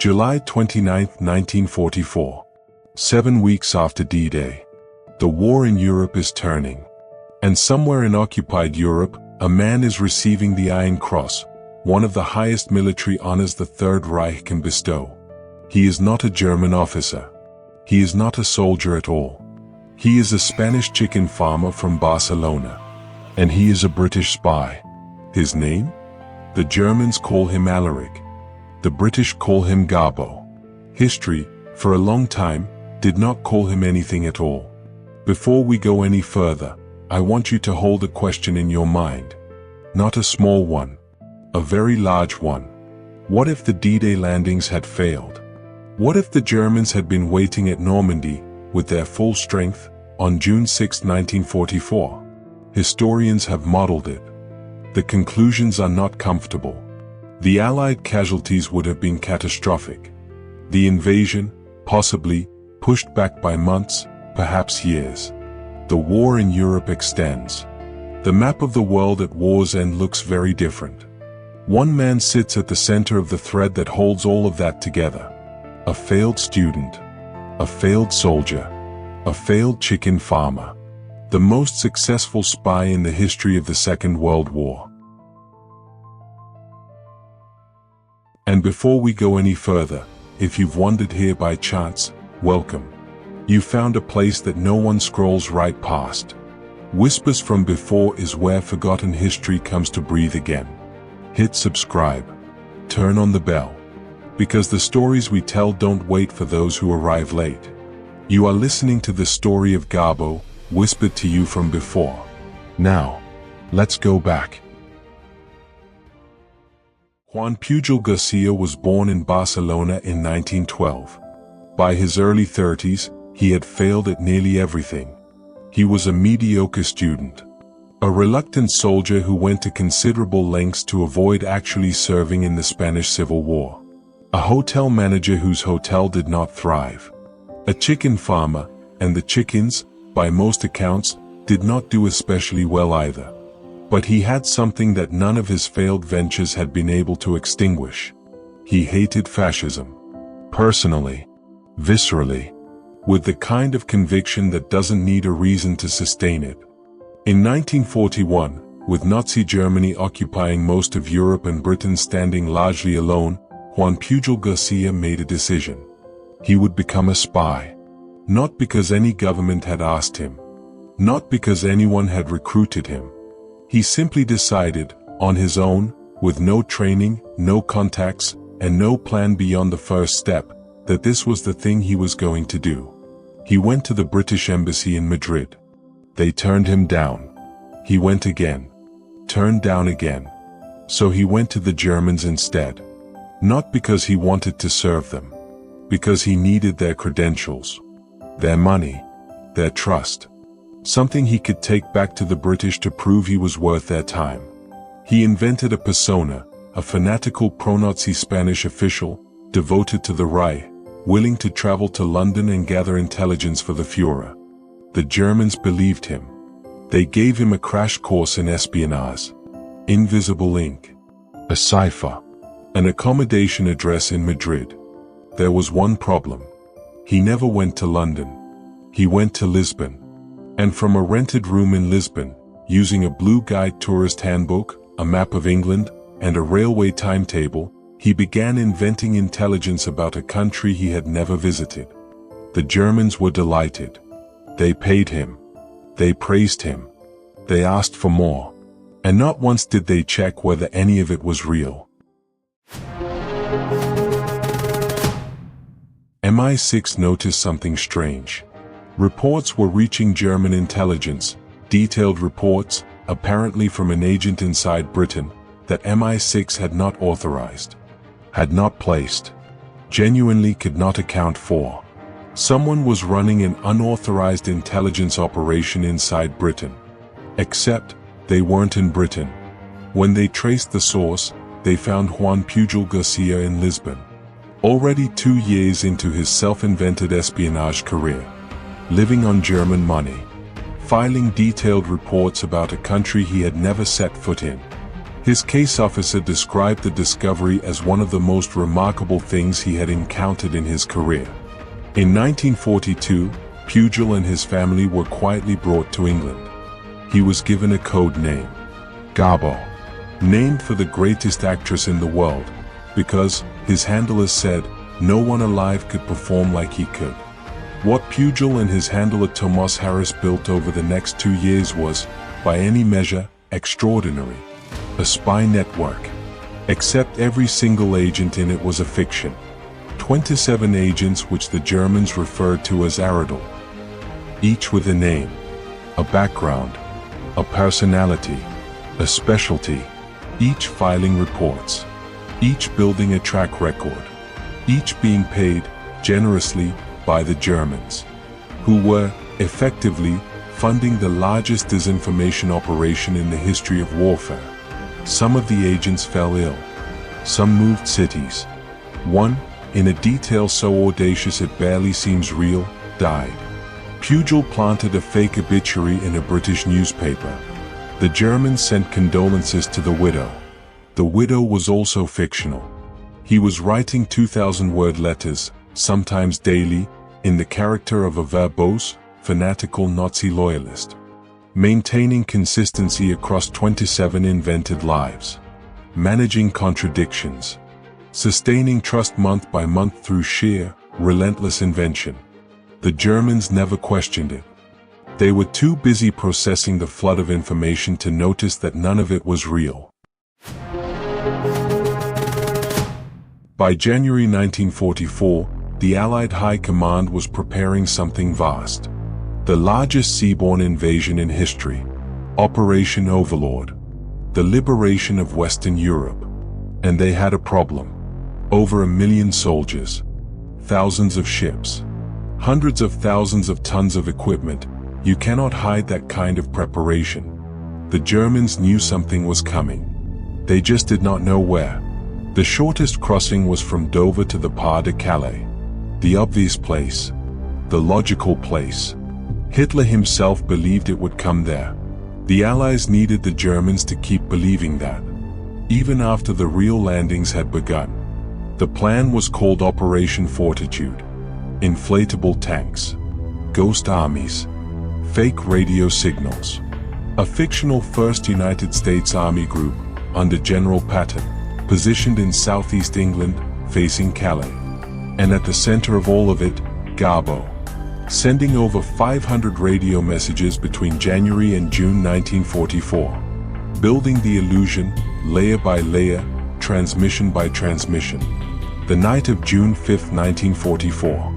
July 29, 1944. 7 weeks after D-Day. The war in Europe is turning. And somewhere in occupied Europe, a man is receiving the Iron Cross, one of the highest military honors the Third Reich can bestow. He is not a German officer. He is not a soldier at all. He is a Spanish chicken farmer from Barcelona. And he is a British spy. His name? The Germans call him Alaric. The British call him Garbo. History, for a long time, did not call him anything at all. Before we go any further, I want you to hold a question in your mind. Not a small one. A very large one. What if the D-Day landings had failed? What if the Germans had been waiting at Normandy, with their full strength, on June 6, 1944? Historians have modeled it. The conclusions are not comfortable. The Allied casualties would have been catastrophic. The invasion, possibly, pushed back by months, perhaps years. The war in Europe extends. The map of the world at war's end looks very different. One man sits at the center of the thread that holds all of that together. A failed student. A failed soldier. A failed chicken farmer. The most successful spy in the history of the Second World War. And before we go any further, if you've wandered here by chance, welcome. You found a place that no one scrolls right past. Whispers from Before is where forgotten history comes to breathe again. Hit subscribe. Turn on the bell. Because the stories we tell don't wait for those who arrive late. You are listening to the story of Garbo, whispered to you from before. Now, let's go back. Juan Pujol García was born in Barcelona in 1912. By his early 30s, he had failed at nearly everything. He was a mediocre student. A reluctant soldier who went to considerable lengths to avoid actually serving in the Spanish Civil War. A hotel manager whose hotel did not thrive. A chicken farmer, and the chickens, by most accounts, did not do especially well either. But he had something that none of his failed ventures had been able to extinguish. He hated fascism. Personally. Viscerally. With the kind of conviction that doesn't need a reason to sustain it. In 1941, with Nazi Germany occupying most of Europe and Britain standing largely alone, Juan Pujol García made a decision. He would become a spy. Not because any government had asked him. Not because anyone had recruited him. He simply decided, on his own, with no training, no contacts, and no plan beyond the first step, that this was the thing he was going to do. He went to the British Embassy in Madrid. They turned him down. He went again. Turned down again. So he went to the Germans instead. Not because he wanted to serve them. Because he needed their credentials. Their money. Their trust. Something he could take back to the British to prove he was worth their time. He invented a persona, a fanatical pro-Nazi Spanish official, devoted to the Reich, willing to travel to London and gather intelligence for the Führer. The Germans believed him. They gave him a crash course in espionage. Invisible ink. A cipher. An accommodation address in Madrid. There was one problem. He never went to London. He went to Lisbon. And from a rented room in Lisbon, using a blue guide tourist handbook, a map of England, and a railway timetable, he began inventing intelligence about a country he had never visited. The Germans were delighted. They paid him. They praised him. They asked for more. And not once did they check whether any of it was real. MI6 noticed something strange. Reports were reaching German intelligence, detailed reports, apparently from an agent inside Britain, that MI6 had not authorized. Had not placed. Genuinely could not account for. Someone was running an unauthorized intelligence operation inside Britain. Except, they weren't in Britain. When they traced the source, they found Juan Pujol García in Lisbon. Already 2 years into his self-invented espionage career. Living on German money. Filing detailed reports about a country he had never set foot in. His case officer described the discovery as one of the most remarkable things he had encountered in his career. In 1942, Pujol and his family were quietly brought to England. He was given a code name, Garbo, named for the greatest actress in the world, because, his handlers said, no one alive could perform like he could. What Pujol and his handler Tomas Harris built over the next 2 years was, by any measure, extraordinary. A spy network. Except every single agent in it was a fiction. 27 agents which the Germans referred to as Aradal. Each with a name, a background, a personality, a specialty, each filing reports, each building a track record, each being paid, generously, by the Germans, who were, effectively, funding the largest disinformation operation in the history of warfare. Some of the agents fell ill. Some moved cities. One, in a detail so audacious it barely seems real, died. Pujol planted a fake obituary in a British newspaper. The Germans sent condolences to the widow. The widow was also fictional. He was writing 2,000-word letters, sometimes daily, in the character of a verbose, fanatical Nazi loyalist. Maintaining consistency across 27 invented lives. Managing contradictions. Sustaining trust month by month through sheer, relentless invention. The Germans never questioned it. They were too busy processing the flood of information to notice that none of it was real. By January 1944, the Allied High Command was preparing something vast. The largest seaborne invasion in history. Operation Overlord. The liberation of Western Europe. And they had a problem. Over 1 million soldiers. Thousands of ships. Hundreds of thousands of tons of equipment. You cannot hide that kind of preparation. The Germans knew something was coming. They just did not know where. The shortest crossing was from Dover to the Pas de Calais. The obvious place. The logical place. Hitler himself believed it would come there. The Allies needed the Germans to keep believing that. Even after the real landings had begun. The plan was called Operation Fortitude. Inflatable tanks. Ghost armies. Fake radio signals. A fictional 1st United States Army group, under General Patton, positioned in southeast England, facing Calais. And at the center of all of it, Garbo. Sending over 500 radio messages between January and June 1944. Building the illusion, layer by layer, transmission by transmission. The night of June 5, 1944.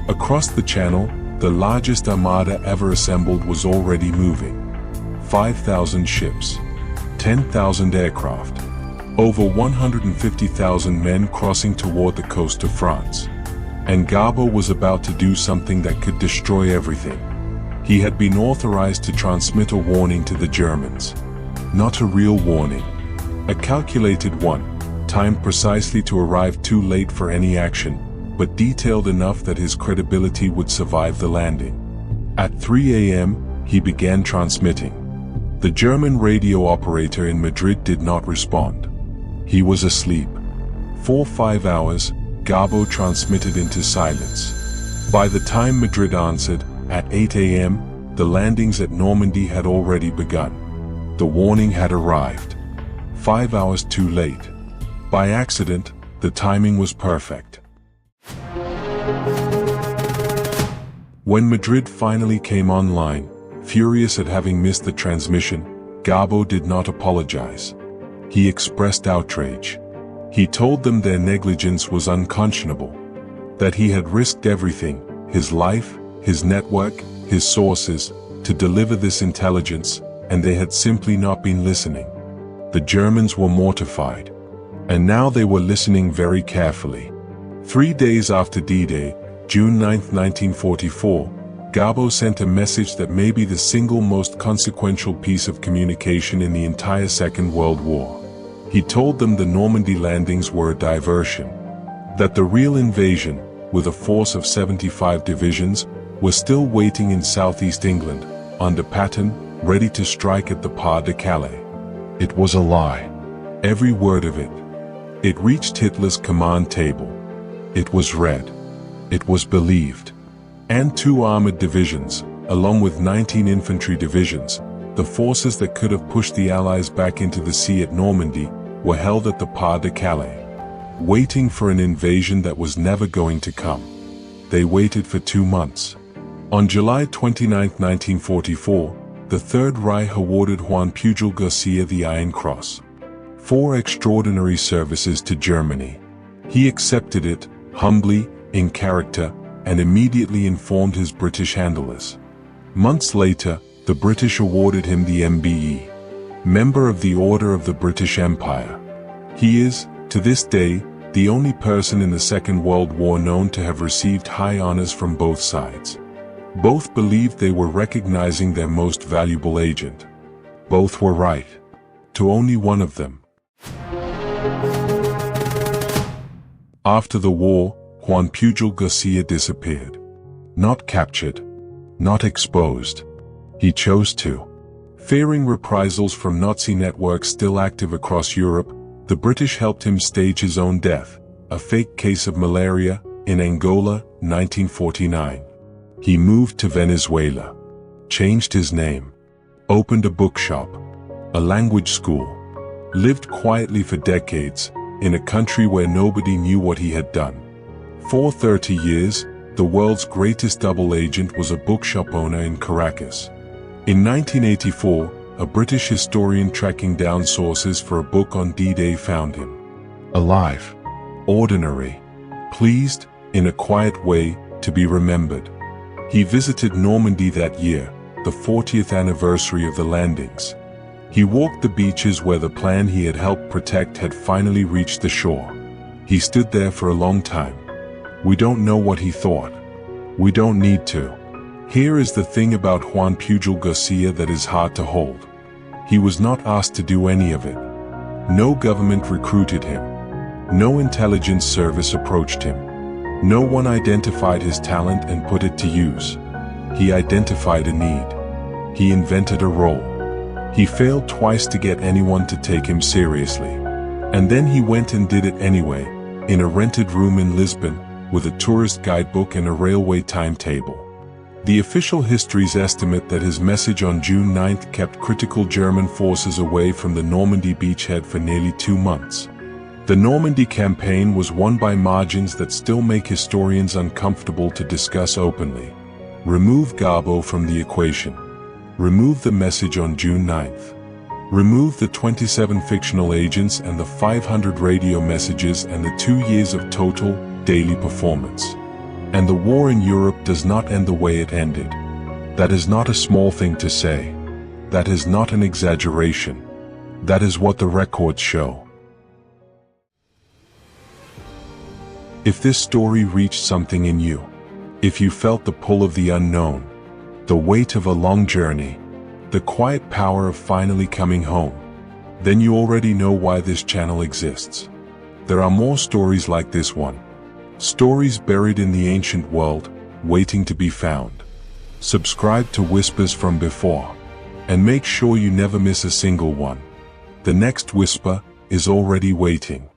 Across the channel, the largest armada ever assembled was already moving. 5,000 ships. 10,000 aircraft. Over 150,000 men crossing toward the coast of France. And Garbo was about to do something that could destroy everything. He had been authorized to transmit a warning to the Germans. Not a real warning. A calculated one, timed precisely to arrive too late for any action, but detailed enough that his credibility would survive the landing. At 3 a.m., he began transmitting. The German radio operator in Madrid did not respond. He was asleep. For 5 hours, Garbo transmitted into silence. By the time Madrid answered, at 8 a.m., the landings at Normandy had already begun. The warning had arrived. 5 hours too late. By accident, the timing was perfect. When Madrid finally came online, furious at having missed the transmission, Garbo did not apologize. He expressed outrage. He told them their negligence was unconscionable. That he had risked everything, his life, his network, his sources, to deliver this intelligence, and they had simply not been listening. The Germans were mortified. And now they were listening very carefully. 3 days after D-Day, June 9, 1944, Garbo sent a message that may be the single most consequential piece of communication in the entire Second World War. He told them the Normandy landings were a diversion. That the real invasion, with a force of 75 divisions, was still waiting in southeast England, under Patton, ready to strike at the Pas de Calais. It was a lie. Every word of it. It reached Hitler's command table. It was read. It was believed. And 2 armored divisions, along with 19 infantry divisions, the forces that could have pushed the Allies back into the sea at Normandy, were held at the Pas de Calais, waiting for an invasion that was never going to come. They waited for 2 months. On July 29, 1944, the Third Reich awarded Juan Pujol García the Iron Cross for extraordinary services to Germany. He accepted it, humbly, in character, and immediately informed his British handlers. Months later, the British awarded him the MBE, Member of the Order of the British Empire. He is, to this day, the only person in the Second World War known to have received high honors from both sides. Both believed they were recognizing their most valuable agent. Both were right. To only one of them. After the war, Juan Pujol García disappeared. Not captured. Not exposed. He chose to. Fearing reprisals from Nazi networks still active across Europe, the British helped him stage his own death, a fake case of malaria, in Angola, 1949. He moved to Venezuela, changed his name, opened a bookshop, a language school, lived quietly for decades, in a country where nobody knew what he had done. For 30 years, the world's greatest double agent was a bookshop owner in Caracas. In 1984, a British historian tracking down sources for a book on D-Day found him alive, ordinary, pleased, in a quiet way, to be remembered. He visited Normandy that year, the 40th anniversary of the landings. He walked the beaches where the plan he had helped protect had finally reached the shore. He stood there for a long time. We don't know what he thought. We don't need to. Here is the thing about Juan Pujol García that is hard to hold. He was not asked to do any of it. No government recruited him. No intelligence service approached him. No one identified his talent and put it to use. He identified a need. He invented a role. He failed twice to get anyone to take him seriously. And then he went and did it anyway, in a rented room in Lisbon, with a tourist guidebook and a railway timetable. The official histories estimate that his message on June 9 kept critical German forces away from the Normandy beachhead for nearly 2 months. The Normandy campaign was won by margins that still make historians uncomfortable to discuss openly. Remove Garbo from the equation. Remove the message on June 9th. Remove the 27 fictional agents and the 500 radio messages and the 2 years of total, daily performance. And the war in Europe does not end the way it ended. That is not a small thing to say. That is not an exaggeration. That is what the records show. If this story reached something in you, if you felt the pull of the unknown, the weight of a long journey, the quiet power of finally coming home, then you already know why this channel exists. There are more stories like this one. Stories buried in the ancient world, waiting to be found. Subscribe to Whispers from Before, and make sure you never miss a single one. The next whisper is already waiting.